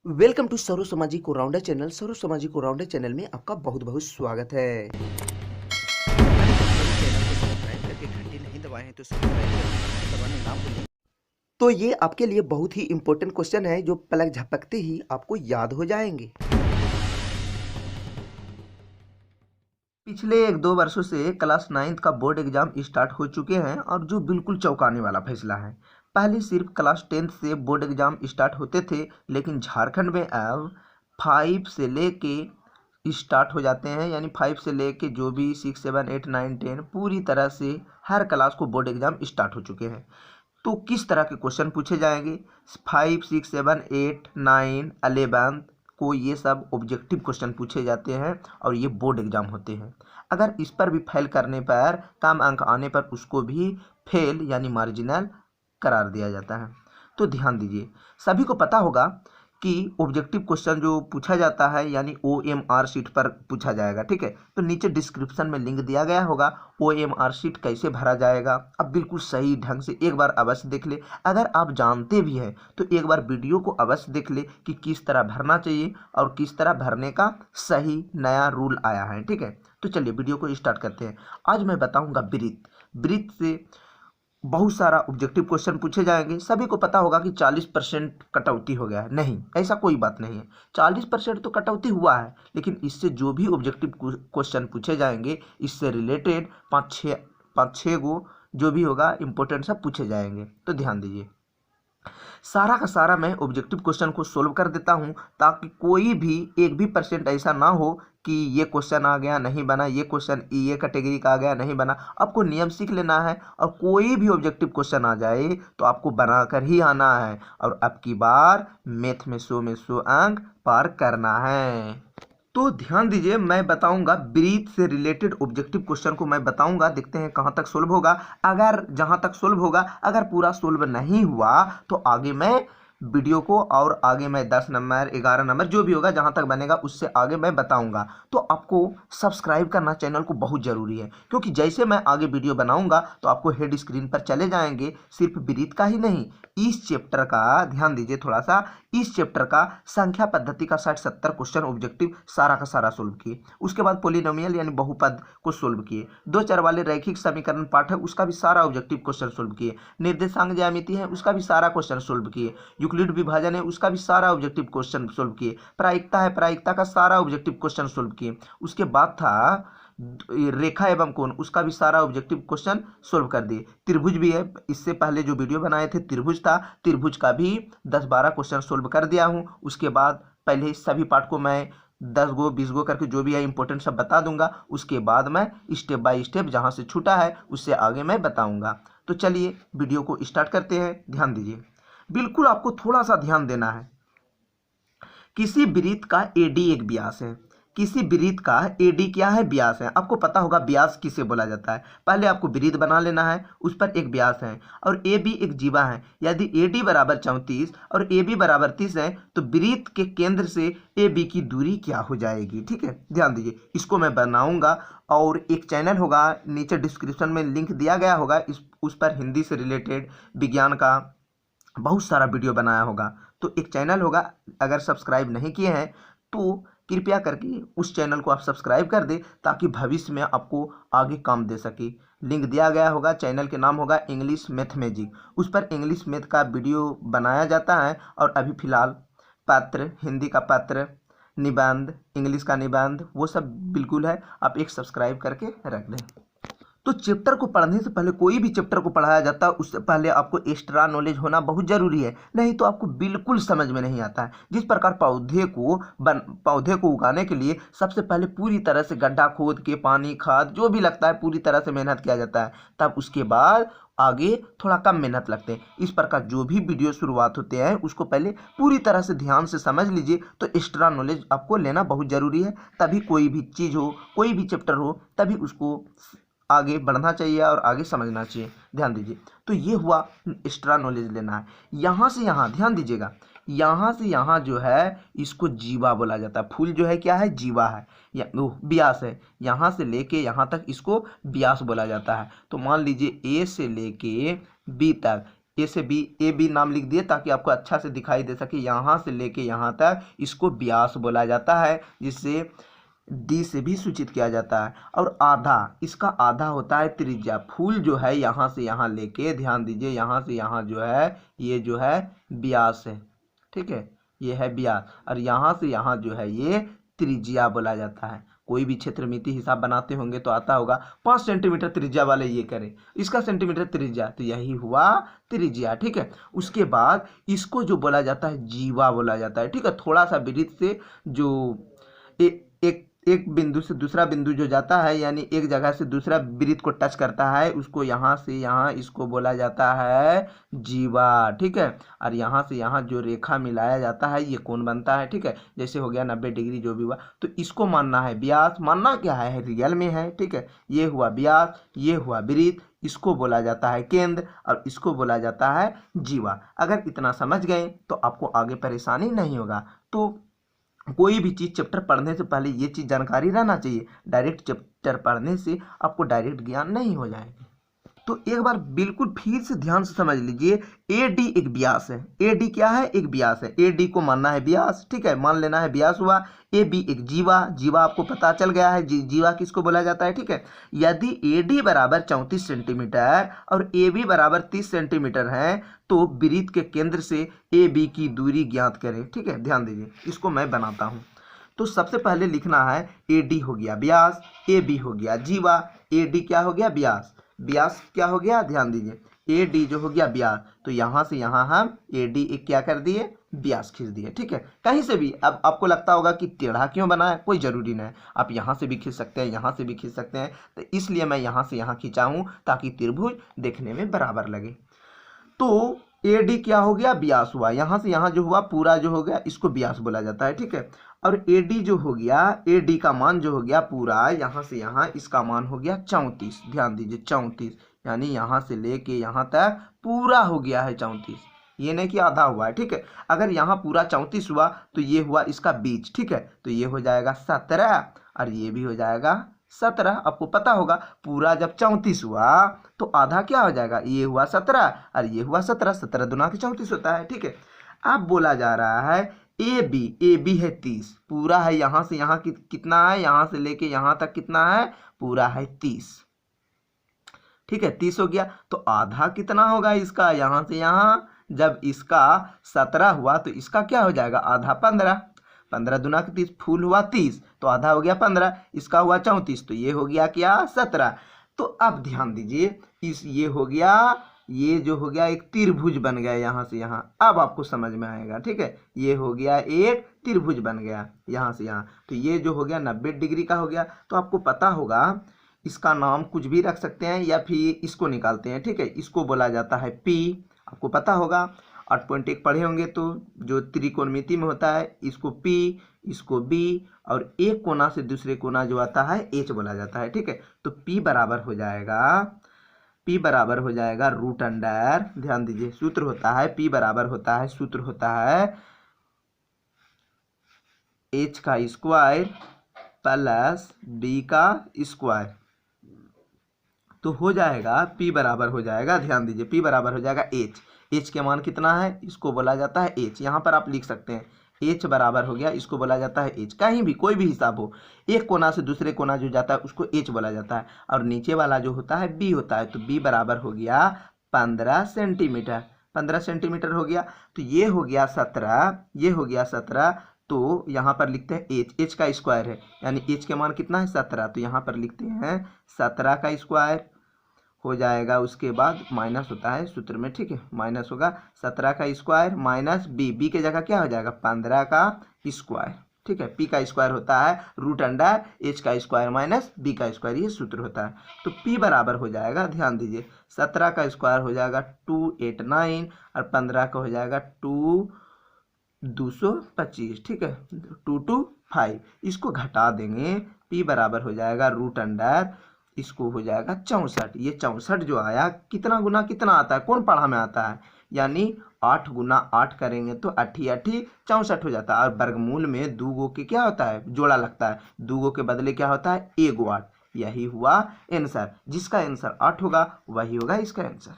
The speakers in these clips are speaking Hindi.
वेलकम टू सर्व सामाजिक राउंडर चैनल। सर्व सामाजिक राउंडर चैनल में आपका बहुत बहुत स्वागत है। चैनल को सब्सक्राइब करके घंटी नहीं दबाए हैं तो सब्सक्राइब करके दबाना ना भूलें। तो ये आपके लिए बहुत ही इंपॉर्टेंट क्वेश्चन है जो पलक झपकते ही आपको याद हो जाएंगे। पिछले 1-2 वर्षों से क्लास 9th का बोर्ड एग्जाम स्टार्ट हो चुके हैं और जो बिल्कुल चौंकाने वाला फैसला है। पहले सिर्फ क्लास 10th से बोर्ड एग्जाम स्टार्ट होते थे, लेकिन झारखंड में अब 5 से लेके स्टार्ट हो जाते हैं, यानी 5 से लेके जो भी 6, 7, 8, 9, 10 पूरी तरह से हर क्लास को बोर्ड एग्जाम स्टार्ट हो चुके हैं। तो किस तरह के क्वेश्चन पूछे जाएंगे 5, 6, 7, 8, 9, 11 को ये सब ऑब्जेक्टिव क्वेश्चन पूछे जाते हैं और ये बोर्ड एग्जाम होते हैं। अगर इस पर भी फेल करने पर, कम अंक आने पर उसको भी फेल यानी मार्जिनल करार दिया जाता है। तो ध्यान दीजिए, सभी को पता होगा कि ऑब्जेक्टिव क्वेश्चन जो पूछा जाता है यानी OMR शीट पर पूछा जाएगा। ठीक है, तो नीचे डिस्क्रिप्शन में लिंक दिया गया होगा। OMR शीट कैसे भरा जाएगा अब बिल्कुल सही ढंग से एक बार अवश्य देख ले। अगर आप जानते भी हैं तो एक बार वीडियो को अवश्य देख ले कि किस तरह भरना चाहिए और किस तरह भरने का सही नया रूल आया है। ठीक है, तो चलिए वीडियो को स्टार्ट करते हैं। आज मैं बताऊंगा ब्रीथ से बहुत सारा ऑब्जेक्टिव क्वेश्चन पूछे जाएंगे। सभी को पता होगा कि 40% कटौती हो गया है। नहीं, ऐसा कोई बात नहीं है। 40% तो कटौती हुआ है, लेकिन इससे जो भी ऑब्जेक्टिव क्वेश्चन पूछे जाएंगे इससे रिलेटेड पाँच छः गो जो भी होगा इंपॉर्टेंट सब पूछे जाएंगे। तो ध्यान दीजिए, सारा का सारा मैं ऑब्जेक्टिव क्वेश्चन को सोल्व कर देता हूं ताकि कोई भी 1% ऐसा ना हो कि ये क्वेश्चन आ गया नहीं बना, ये क्वेश्चन ये कैटेगरी का आ गया नहीं बना। आपको नियम सीख लेना है और कोई भी ऑब्जेक्टिव क्वेश्चन आ जाए तो आपको बनाकर ही आना है और अब की बार मैथ में 100 में 100 अंक पार करना है। तो ध्यान दीजिए, मैं बताऊंगा ब्रीथ से रिलेटेड ऑब्जेक्टिव क्वेश्चन को मैं बताऊंगा। देखते हैं कहां तक सोल्व होगा। अगर जहां तक सोल्व होगा, अगर पूरा सोल्व नहीं हुआ तो आगे मैं वीडियो को और आगे मैं 10 नंबर 11 नंबर जो भी होगा जहां तक बनेगा उससे आगे मैं बताऊंगा। तो आपको सब्सक्राइब करना चैनल को बहुत ज़रूरी है, क्योंकि जैसे मैं आगे वीडियो बनाऊंगा तो आपको हेड स्क्रीन पर चले जाएंगे सिर्फ ब्रीथ का ही नहीं, इस चैप्टर का ध्यान दीजिए थोड़ा सा, इस चैप्टर का संख्या पद्धति का 60-70 क्वेश्चन ऑब्जेक्टिव सारा का सारा सोल्व किए। उसके बाद पोलिनोमियल यानी बहुपद को सोल्व किए। 2 चर वाले रैखिक समीकरण पाठ है उसका भी सारा ऑब्जेक्टिव क्वेश्चन सोल्व किए। निर्देशांक ज्यामिति है उसका भी सारा क्वेश्चन सोल्व किए। यूक्लिड विभाजन है उसका भी सारा ऑब्जेक्टिव क्वेश्चन सोल्व किए। प्रायिकता है, प्रायिकता का सारा ऑब्जेक्टिव क्वेश्चन सोल्व किए। उसके बाद था रेखा एवं कोण, उसका भी सारा ऑब्जेक्टिव क्वेश्चन सोल्व कर दिए। त्रिभुज भी है, इससे पहले जो वीडियो बनाए थे त्रिभुज था, त्रिभुज का भी 10-12 क्वेश्चन सोल्व कर दिया हूं। उसके बाद पहले सभी पार्ट को मैं 10 गो 20 गो करके जो भी है इंपॉर्टेंट सब बता दूंगा। उसके बाद मैं स्टेप बाय स्टेप जहां से छूटा है उससे आगे मैं बताऊंगा। तो चलिए वीडियो को स्टार्ट करते हैं। ध्यान दीजिए, बिल्कुल आपको थोड़ा सा ध्यान देना है। किसी वृत्त का एडी एक व्यास है। किसी वृत्त का एडी क्या है? व्यास है। आपको पता होगा व्यास किसे बोला जाता है। पहले आपको वृत्त बना लेना है, उस पर एक व्यास है और ए बी एक जीवा है। यदि एडी बराबर 34 और ए बी बराबर 30 है तो वृत्त के केंद्र से ए बी की दूरी क्या हो जाएगी? ठीक है, ध्यान दीजिए, इसको मैं बनाऊंगा और एक चैनल होगा नीचे डिस्क्रिप्शन में लिंक दिया गया होगा, उस पर हिंदी से रिलेटेड विज्ञान का बहुत सारा वीडियो बनाया होगा। तो एक चैनल होगा, अगर सब्सक्राइब नहीं किए हैं तो कृपया करके उस चैनल को आप सब्सक्राइब कर दें ताकि भविष्य में आपको आगे काम दे सके। लिंक दिया गया होगा, चैनल के नाम होगा इंग्लिश मैथ मैजिक। उस पर इंग्लिश मैथ का वीडियो बनाया जाता है और अभी फ़िलहाल पत्र, हिंदी का पत्र, निबंध, इंग्लिश का निबंध, वो सब बिल्कुल है। आप एक सब्सक्राइब करके रख दें। तो चैप्टर को पढ़ने से पहले, कोई भी चैप्टर को पढ़ाया जाता है उससे पहले आपको एक्स्ट्रा नॉलेज होना बहुत ज़रूरी है, नहीं तो आपको बिल्कुल समझ में नहीं आता है। जिस प्रकार पौधे को उगाने के लिए सबसे पहले पूरी तरह से गड्ढा खोद के पानी खाद जो भी लगता है पूरी तरह से मेहनत किया जाता है, तब उसके बाद आगे थोड़ा कम मेहनत लगते हैं। इस प्रकार जो भी वीडियो शुरुआत होते हैं उसको पहले पूरी तरह से ध्यान से समझ लीजिए। तो एक्स्ट्रा नॉलेज आपको लेना बहुत ज़रूरी है, तभी कोई भी चीज़ हो, कोई भी चैप्टर हो, तभी उसको आगे बढ़ना चाहिए और आगे समझना चाहिए। ध्यान दीजिए, तो ये हुआ एक्स्ट्रा नॉलेज लेना है। यहाँ से यहाँ ध्यान दीजिएगा, यहाँ से यहाँ जो है इसको जीवा बोला जाता है। फूल जो है क्या है? जीवा है या व्यास है। यहाँ से लेके यहाँ तक इसको व्यास बोला जाता है। तो मान लीजिए ए से लेके बी तक ए से बी, ए बी नाम लिख दिए ताकि आपको अच्छा से दिखाई दे सके। यहाँ से लेके यहाँ तक इसको व्यास बोला जाता है, जिससे डी से भी सूचित किया जाता है। और आधा, इसका आधा होता है त्रिज्या। फूल जो है यहाँ से यहाँ लेके, ध्यान दीजिए, यहाँ से यहाँ जो है ये जो है व्यास है, ठीक है, ये है व्यास। और यहाँ से यहाँ जो है ये त्रिज्या बोला जाता है। कोई भी क्षेत्रमिति हिसाब बनाते होंगे तो आता होगा 5 सेंटीमीटर त्रिज्या वाले ये करें, इसका सेंटीमीटर त्रिज्या, तो यही हुआ त्रिज्या, ठीक है। उसके बाद इसको जो बोला जाता है जीवा बोला जाता है, ठीक है। थोड़ा सा वृत्त से जो एक बिंदु से दूसरा बिंदु जो जाता है, यानी एक जगह से दूसरा वृत्त को टच करता है, उसको यहाँ से यहाँ इसको बोला जाता है जीवा, ठीक है। और यहाँ से यहाँ जो रेखा मिलाया जाता है ये कोण बनता है, ठीक है। जैसे हो गया 90 डिग्री जो भी हुआ, तो इसको मानना है व्यास। मानना क्या है, रियल में है, ठीक है। ये हुआ व्यास, ये हुआ वृत्त, इसको बोला जाता है केंद्र और इसको बोला जाता है जीवा। अगर इतना समझ गए तो आपको आगे परेशानी नहीं होगा। तो कोई भी चीज़ चैप्टर पढ़ने से पहले ये चीज़ जानकारी रहना चाहिए। डायरेक्ट चैप्टर पढ़ने से आपको डायरेक्ट ज्ञान नहीं हो जाएगी। तो एक बार बिल्कुल फिर से ध्यान से समझ लीजिए, ए डी एक व्यास है। ए डी क्या है, एक व्यास है। ए डी को मानना है व्यास, ठीक है, मान लेना है व्यास हुआ। ए बी एक जीवा, जीवा आपको पता चल गया है, जीवा किसको बोला जाता है, ठीक है। यदि ए डी बराबर 34 सेंटीमीटर और ए बी बराबर 30 सेंटीमीटर है तो वृत्त के केंद्र से ए बी की दूरी ज्ञात करें, ठीक है। ध्यान दीजिए, इसको मैं बनाता हूँ। तो सबसे पहले लिखना है ए डी हो गया व्यास, ए बी हो गया जीवा, ए डी क्या हो गया व्यास, व्यास क्या हो गया, ध्यान दीजिए, ए डी जो हो गया व्यास, तो यहाँ से यहाँ हम ए डी एक क्या कर दिए, व्यास खींच दिए, ठीक है। कहीं से भी, अब आपको लगता होगा कि टेढ़ा क्यों बना है, कोई ज़रूरी नहीं, आप यहाँ से भी खींच सकते हैं, यहाँ से भी खींच सकते हैं। तो इसलिए मैं यहाँ से यहाँ खींचा हूँ ताकि त्रिभुज देखने में बराबर लगे। तो ए डी क्या हो गया, व्यास हुआ। यहाँ से यहाँ जो हुआ पूरा जो हो गया इसको व्यास बोला जाता है, ठीक है। और ए डी जो हो गया, ए डी का मान जो हो गया पूरा, यहाँ से यहाँ इसका मान हो गया 34। ध्यान दीजिए 34, यानी यहाँ से लेके यहाँ तक पूरा हो गया है 34, ये नहीं कि आधा हुआ है, ठीक है। अगर यहाँ पूरा 34 हुआ तो ये हुआ इसका बीच, ठीक है। तो ये हो जाएगा 17 और ये भी हो जाएगा 17। आपको पता होगा पूरा जब 34 हुआ तो आधा क्या हो जाएगा, ये हुआ 17 और ये हुआ 17, 17 दूना के 34 होता है, ठीक है। अब बोला जा रहा है ए बी है 30, पूरा है यहाँ से यहाँ कितना है, यहाँ से लेके यहाँ तक कितना है, पूरा है 30, ठीक है। 30 हो गया तो आधा कितना होगा इसका, यहाँ से यहाँ जब इसका 17 हुआ तो इसका क्या हो जाएगा, आधा 15, 15 दूना के 30, फूल हुआ 30 तो आधा हो गया 15, इसका हुआ 34 तो ये हो गया क्या 17। तो अब ध्यान दीजिए, इस ये हो गया, ये जो हो गया एक त्रिभुज बन गया यहाँ से यहाँ, अब आपको समझ में आएगा, ठीक है। ये हो गया एक त्रिभुज बन गया यहाँ से यहाँ, तो ये जो हो गया 90 डिग्री का हो गया। तो आपको पता होगा इसका नाम कुछ भी रख सकते हैं या फिर इसको निकालते हैं, ठीक है। इसको बोला जाता है पी, आपको पता होगा 8.1 पढ़े होंगे, तो जो त्रिकोणमिति में होता है इसको पी, इसको बी, और एक कोना से दूसरे कोना जो आता है एच बोला जाता है, ठीक है। तो पी बराबर हो जाएगा रूट अंडर, ध्यान दीजिए सूत्र होता है, पी बराबर होता है, सूत्र होता है एच का स्क्वायर प्लस बी का स्क्वायर। तो हो जाएगा पी बराबर हो जाएगा, ध्यान दीजिए पी बराबर हो जाएगा एच, एच के मान कितना है, इसको बोला जाता है एच। यहाँ पर आप लिख सकते हैं एच बराबर हो गया, इसको बोला जाता है एच। कहीं भी कोई भी हिसाब हो, एक कोना से दूसरे कोना जो जाता है उसको एच बोला जाता है, और नीचे वाला जो होता है बी होता है। तो बी बराबर हो गया 15 सेंटीमीटर, 15 सेंटीमीटर हो गया। तो ये हो गया 17, ये हो गया 17। तो यहाँ पर लिखते हैं एच, एच का स्क्वायर है, यानी एच के मान कितना है 17, तो यहाँ पर लिखते हैं 17 का स्क्वायर हो जाएगा। उसके बाद माइनस होता है सूत्र में, ठीक है, माइनस होगा 17 का स्क्वायर माइनस बी, बी के जगह क्या हो जाएगा 15 का स्क्वायर, ठीक है। पी का स्क्वायर होता है रूट अंडर एच का स्क्वायर माइनस बी का स्क्वायर, ये सूत्र होता है। तो पी बराबर हो जाएगा, ध्यान दीजिए 17 का स्क्वायर हो जाएगा 289 और 15 का हो जाएगा 225, ठीक है, 225। इसको घटा देंगे, पी बराबर हो जाएगा रूट अंडर, इसको हो जाएगा 64। ये 64 जो आया कितना गुना कितना आता है, कौन पढ़ा में आता है, यानी 8 गुना 8 करेंगे तो 8 8 64 हो जाता है। और वर्गमूल में 2 गो के क्या होता है, जोड़ा लगता है, 2 गो के बदले क्या होता है 1 8। यही हुआ आंसर, जिसका आंसर 8 होगा वही होगा इसका आंसर।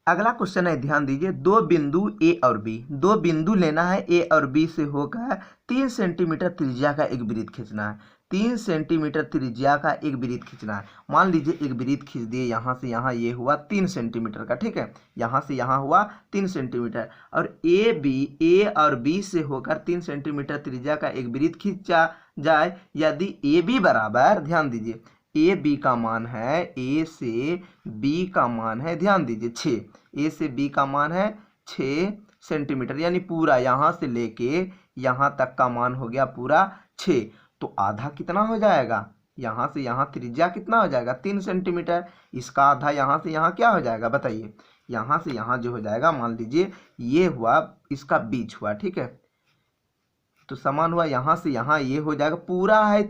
अगला क्वेश्चन है, ध्यान दीजिए, दो बिंदु ए और बी, दो बिंदु लेना है ए और बी से होकर 3 सेंटीमीटर त्रिज्या का एक वृत्त खींचना है। 3 सेंटीमीटर त्रिज्या का एक वृत्त खींचना है। मान लीजिए एक वृत्त खींच दिए, यहाँ से यहाँ ये हुआ 3 सेंटीमीटर का, ठीक है, यहाँ से यहाँ हुआ 3 सेंटीमीटर, और ए और बी से होकर 3 सेंटीमीटर त्रिज्या का एक वृत्त खींचा जाए। यदि ए बी बराबर, ध्यान दीजिए, ए बी का मान है, ए से बी का मान है, ध्यान दीजिए 6, ए से बी का मान है 6 सेंटीमीटर, यानी पूरा यहाँ से लेके यहाँ तक का मान हो गया पूरा 6। तो आधा कितना हो जाएगा, यहाँ से यहाँ त्रिज्या कितना हो जाएगा 3 सेंटीमीटर, इसका आधा यहाँ से यहाँ क्या हो जाएगा बताइए, यहाँ से यहाँ जो हो जाएगा, मान लीजिए ये हुआ, इसका बीच हुआ, ठीक है, तो समान हुआ, यहाँ से यहाँ ये हो जाएगा, पूरा है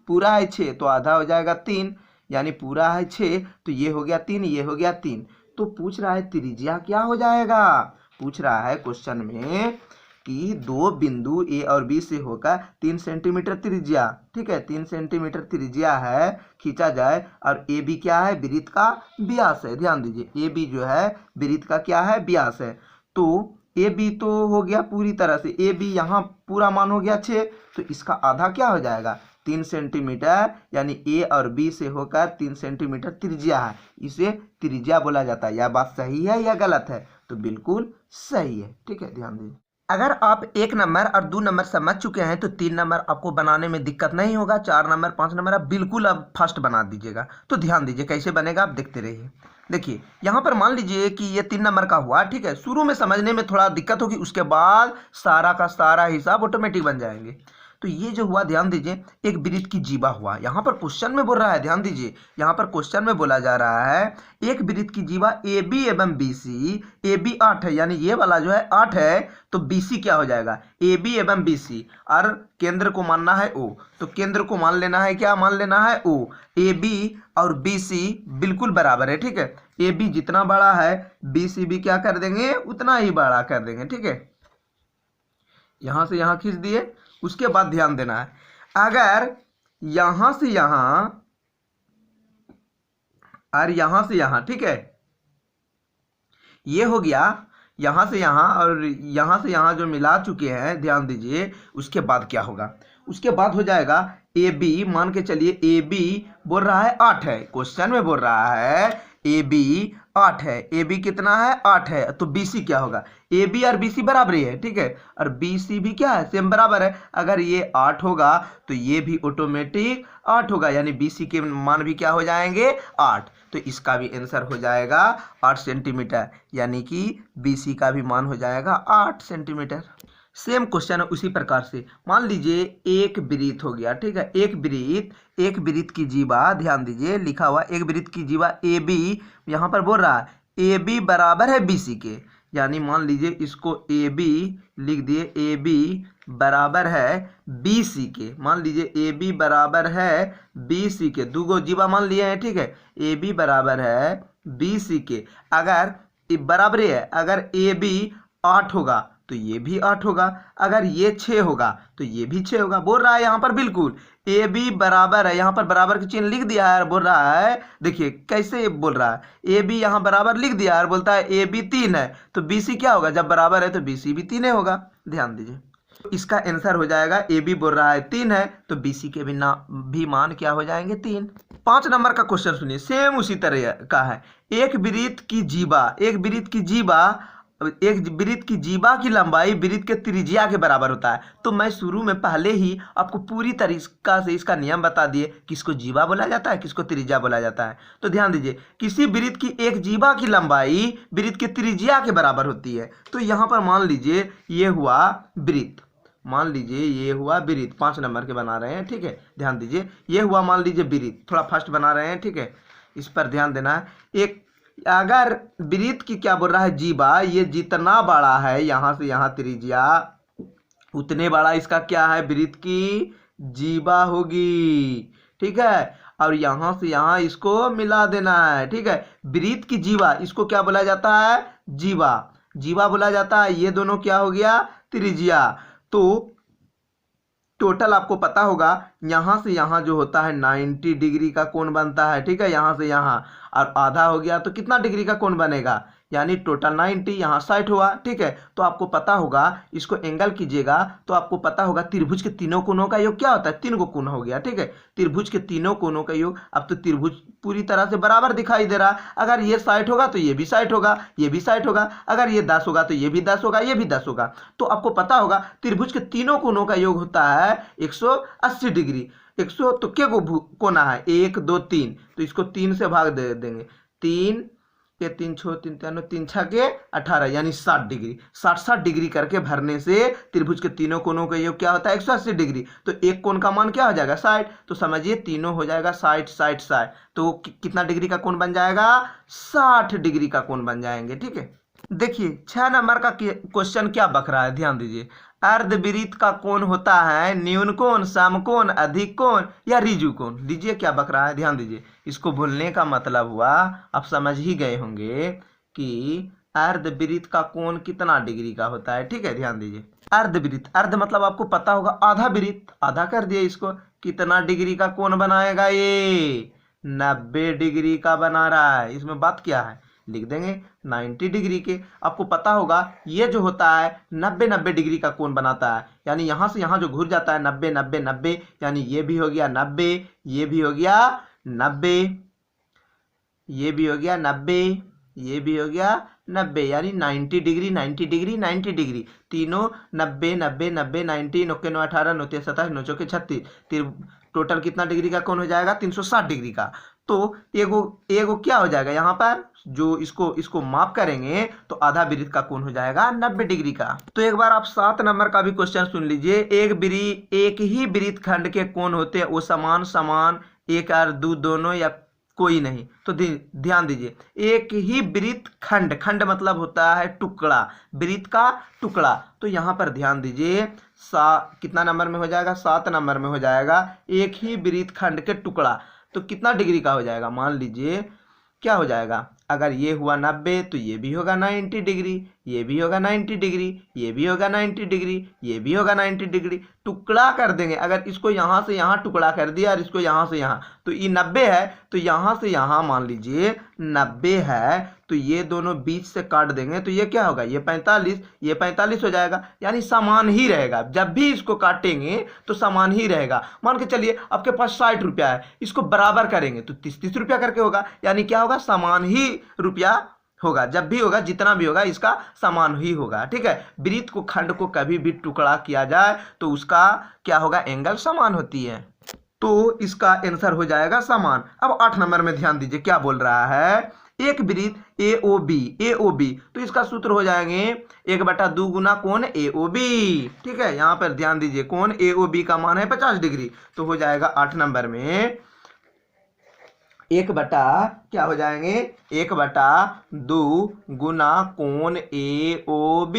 पूरा है 6, तो आधा हो जाएगा 3, यानी पूरा है 6, तो ये हो गया 3, ये हो गया 3। तो पूछ रहा है त्रिज्या क्या हो जाएगा, पूछ रहा है क्वेश्चन में कि दो बिंदु ए और बी से होकर 3 सेंटीमीटर त्रिज्या, ठीक है, 3 सेंटीमीटर त्रिज्या है, खींचा जाए, और ए बी क्या है, वृत्त का व्यास है। ध्यान दीजिए ए बी जो है वृत्त का क्या है, व्यास है। तो ए बी तो हो गया पूरी तरह से, ए बी यहाँ पूरा मान हो गया 6, तो इसका आधा क्या हो जाएगा 3 सेंटीमीटर, यानी ए और बी से होकर 3 सेंटीमीटर त्रिज्या है, इसे त्रिज्या बोला जाता है। यह बात सही है या गलत है, तो बिल्कुल सही है, ठीक है, ध्यान दीजिए। अगर आप 1 नंबर और 2 नंबर समझ चुके हैं तो 3 नंबर आपको बनाने में दिक्कत नहीं होगा, 4 नंबर 5 नंबर आप बिल्कुल अब फर्स्ट बना दीजिएगा। तो ध्यान दीजिए कैसे बनेगा, आप देखते रहिए। देखिए यहाँ पर मान लीजिए कि ये 3 नंबर का हुआ, ठीक है, शुरू में समझने में थोड़ा दिक्कत होगी, उसके बाद सारा का सारा हिसाब ऑटोमेटिक बन जाएंगे। तो ये जो हुआ, ध्यान दीजिए, एक वृत्त की जीवा हुआ, यहाँ पर क्वेश्चन में बोल रहा है, ध्यान दीजिए, यहाँ पर क्वेश्चन में बोला जा रहा है एक वृत्त की जीवा ए बी एवं बी सी, ए बी 8 है, यानी ये वाला जो है 8 है, तो बी सी क्या हो जाएगा, ए बी एवं बी सी, और केंद्र को मानना है ओ, तो केंद्र को मान लेना है, क्या मान लेना है ओ, ए बी और बी सी बिल्कुल बराबर है, ठीक है, ए बी जितना बड़ा है बी सी भी क्या कर देंगे, उतना ही बड़ा कर देंगे, ठीक है, यहाँ से यहाँ खींच दिए। उसके बाद ध्यान देना है, अगर यहां से यहां और यहां से यहां, ठीक है, ये हो गया यहां से यहां और यहां से यहां जो मिला चुके हैं, ध्यान दीजिए, उसके बाद क्या होगा, उसके बाद हो जाएगा ए बी, मान के चलिए ए बी बोल रहा है 8 है, क्वेश्चन में बोल रहा है ए बी 8 है, ए बी कितना है 8 है, तो बी सी क्या होगा, ए बी और बी सी बराबर ही है, ठीक है, और बी सी भी क्या है, सेम बराबर है। अगर ये 8 होगा तो ये भी ऑटोमेटिक 8 होगा, यानी बी सी के मान भी क्या हो जाएंगे 8, तो इसका भी आंसर हो जाएगा 8 सेंटीमीटर, यानी कि बी सी का भी मान हो जाएगा 8 सेंटीमीटर। सेम क्वेश्चन है उसी प्रकार से, मान लीजिए एक वृत्त हो गया, ठीक है, एक वृत्त की जीवा, ध्यान दीजिए लिखा हुआ एक वृत्त की जीवा ए बी, यहाँ पर बोल रहा है ए बी बराबर है बी सी के, यानी मान लीजिए इसको ए बी लिख दिए, ए बी बराबर है बी सी के, मान लीजिए ए बी बराबर है बी सी के, दो जीवा मान लिए हैं, ठीक है, ए बी बराबर है बी सी के, अगर बराबर है, अगर ए बी 8 होगा तो ये भी 8 होगा, अगर ये 6 होगा तो ये भी 6 होगा, बोल रहा है यहाँ पर बिल्कुल ए बी बराबर है, यहाँ पर बराबर की चिन्ह लिख दिया है, बोल रहा है, देखिए कैसे बोल रहा है, ए बी यहाँ बराबर लिख दिया है और बोलता है ए बी 3 है, तो बी सी क्या होगा, जब बराबर है तो बी सी भी 3 होगा। ध्यान दीजिए इसका आंसर हो जाएगा, ए बी बोल रहा है 3 है, तो बी सी के भी मान क्या हो जाएंगे 3। 5 नंबर का क्वेश्चन सुनिए, सेम उसी तरह का है, एक वृत्त की जीवा की लंबाई वृत्त के त्रिज्या के बराबर होता है। तो मैं शुरू में पहले ही आपको पूरी तरीका से इसका नियम बता दिए, किसको जीवा बोला जाता है, किसको त्रिज्या बोला जाता है। तो ध्यान दीजिए, किसी वृत्त की एक जीवा की लंबाई वृत्त के त्रिज्या के बराबर होती है। तो यहाँ पर मान लीजिए ये हुआ वृत्त, मान लीजिए ये हुआ वृत्त, 5 नंबर के बना रहे हैं, ठीक है, ध्यान दीजिए, ये हुआ मान लीजिए वृत्त, थोड़ा फास्ट बना रहे हैं, ठीक है, इस पर ध्यान देना है। एक अगर वृत्त की क्या बोल रहा है जीवा, ये जितना बड़ा है यहाँ से यहाँ त्रिज्या, उतने बड़ा इसका क्या है वृत्त की जीवा होगी, ठीक है, और यहाँ से यहाँ इसको मिला देना है, ठीक है, वृत्त की जीवा, इसको क्या बोला जाता है, जीवा बोला जाता है, ये दोनों क्या हो गया त्रिज्या। तो टोटल आपको पता होगा, यहाँ से यहाँ जो होता है 90 डिग्री का कोण बनता है, ठीक है, यहाँ से यहाँ, और आधा हो गया तो कितना डिग्री का कोण बनेगा, यानी टोटल 90, यहाँ 60 हुआ। ठीक है, तो आपको पता होगा, इसको एंगल कीजिएगा तो आपको पता होगा त्रिभुज के तीनों कोनों का योग क्या होता है, 3 गो कोण हो गया। ठीक है, त्रिभुज के तीनों कोनों का योग। अब तो त्रिभुज पूरी तरह से बराबर दिखाई दे रहा। अगर ये 60 होगा तो ये भी 60 होगा, ये भी 60 होगा। अगर ये 10 होगा तो ये भी 10 होगा, ये भी 10 होगा। तो आपको पता होगा त्रिभुज के तीनों कोनों का योग होता है 180 डिग्री। 100 तो क्या कोना है, 1 2 3, तो इसको 3 से भाग दे देंगे। 3 के 3 छो 3 3 3 6 के 18, यानी 60 डिग्री। 60 डिग्री करके भरने से त्रिभुज के तीनों कोनों का योग क्या होता है, 180 डिग्री। तो एक कोण का मान क्या हो जाएगा, 60। तो समझिए तीनों हो जाएगा 60 60 60। तो कितना डिग्री का कोण बन जाएगा, 60 डिग्री का कोण बन जाएंगे। ठीक है, देखिए 6 नंबर का क्वेश्चन क्या बक रहा है, ध्यान दीजिए। अर्धवृत्त का कोण होता है न्यून कोण, समकोण, अधिक कोण या ऋजु कोण। दीजिए क्या बक रहा है, ध्यान दीजिए। इसको भूलने का मतलब हुआ, आप समझ ही गए होंगे कि अर्धवृत्त का कोण कितना डिग्री का होता है। ठीक है, ध्यान दीजिए। अर्धवृत्त, अर्ध मतलब आपको पता होगा आधा वृत्त, आधा कर दिए इसको। कितना डिग्री का कोण बनाएगा ये, 90 डिग्री का बना रहा है। इसमें बात क्या है, लिख देंगे 90 डिग्री के। आपको पता होगा ये जो होता है 90 डिग्री का कोण बनाता है, यानी यहाँ से यहाँ जो घुर जाता है 90 90 90, यानी ये भी हो गया 90, ये भी हो गया 90, ये भी हो गया 90, ये भी हो गया 90, यानी 90 डिग्री 90 डिग्री 90 डिग्री। तीनों 90 90 90 90, 9 9 18 9 27 9 चौके 36, टोटल कितना डिग्री का कोण हो जाएगा, 360 डिग्री का। तो एगो क्या हो जाएगा, यहाँ पर जो इसको माप करेंगे तो आधा वृत्त का कोण हो जाएगा 90 डिग्री का। तो एक बार आप 7 नंबर का भी क्वेश्चन सुन लीजिए। एक ही वृत्त खंड के कोण होते हैं वो समान समान, एक और दो दोनों या कोई नहीं। तो ध्यान दीजिए, एक ही वृत्त खंड, खंड मतलब होता है टुकड़ा, वृत्त का टुकड़ा। तो यहाँ पर ध्यान दीजिए, कितना नंबर में हो जाएगा, 7 नंबर में हो जाएगा। एक ही वृत्त खंड के टुकड़ा तो कितना डिग्री का हो जाएगा, मान लीजिए क्या हो जाएगा, अगर ये हुआ 90 तो ये भी होगा 90 डिग्री, ये भी होगा 90 डिग्री, ये भी होगा 90 डिग्री, ये भी होगा 90 डिग्री। टुकड़ा कर देंगे, अगर इसको यहाँ से यहाँ टुकड़ा कर दिया और इसको यहाँ से यहाँ, तो ये 90 है तो यहाँ से यहाँ मान लीजिए 90 है, तो ये दोनों बीच से काट देंगे तो ये क्या होगा, ये 45, ये 45 हो जाएगा, यानी समान ही रहेगा। जब भी इसको काटेंगे तो समान ही रहेगा। मान के चलिए आपके पास 60 रुपया है, इसको बराबर करेंगे तो 30 रुपया करके होगा, यानी क्या होगा, समान ही रुपया होगा। जब भी होगा, जितना भी होगा इसका समान ही होगा। ठीक है, वृत्त को खंड को कभी भी टुकड़ा किया जाए तो उसका क्या होगा, एंगल समान होती है, तो इसका आंसर हो जाएगा समान। अब 8 नंबर में ध्यान दीजिए क्या बोल रहा है, एक वृत्त AOB, तो इसका सूत्र हो जाएंगे 1/2 गुना कोण AOB। ठीक है, यहाँ पर ध्यान दीजिए, कोण AOB का मान है 50 डिग्री, तो हो जाएगा 8 नंबर में 1/, क्या हो जाएंगे, 1/2 गुना कोण AOB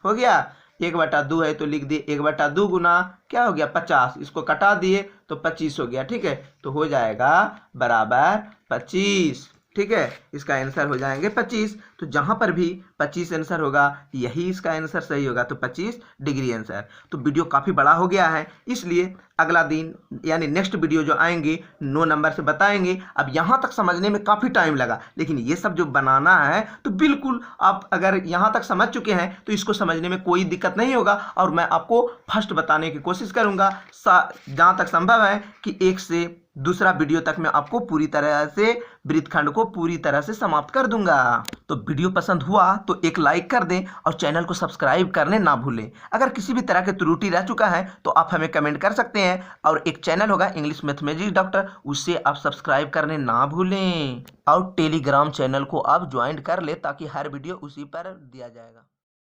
हो गया। 1/2 है तो लिख दिए 1/2 गुना क्या हो गया, 50, इसको कटा दिए तो 25 हो गया। ठीक है, तो हो जाएगा बराबर 25। ठीक है, इसका आंसर हो जाएंगे 25। तो जहां पर भी 25 आंसर होगा यही इसका आंसर सही होगा, तो 25 डिग्री आंसर। तो वीडियो काफ़ी बड़ा हो गया है, इसलिए अगला दिन यानी नेक्स्ट वीडियो जो आएंगे 9 नंबर से बताएंगे। अब यहाँ तक समझने में काफ़ी टाइम लगा, लेकिन ये सब जो बनाना है तो बिल्कुल आप अगर यहाँ तक समझ चुके हैं तो इसको समझने में कोई दिक्कत नहीं होगा, और मैं आपको फर्स्ट बताने की कोशिश करूँगा। जहाँ तक संभव है कि एक से दूसरा वीडियो तक मैं आपको पूरी तरह से वृत्तखंड को पूरी तरह से समाप्त कर दूंगा। तो वीडियो पसंद हुआ तो एक लाइक कर दें और चैनल को सब्सक्राइब करने ना भूलें। अगर किसी भी तरह की त्रुटि रह चुका है तो आप हमें कमेंट कर सकते हैं, और एक चैनल होगा इंग्लिश मैथमेटिक्स डॉक्टर, उससे आप सब्सक्राइब करने ना भूलें, और टेलीग्राम चैनल को आप ज्वाइन कर ले ताकि हर वीडियो उसी पर दिया जाएगा।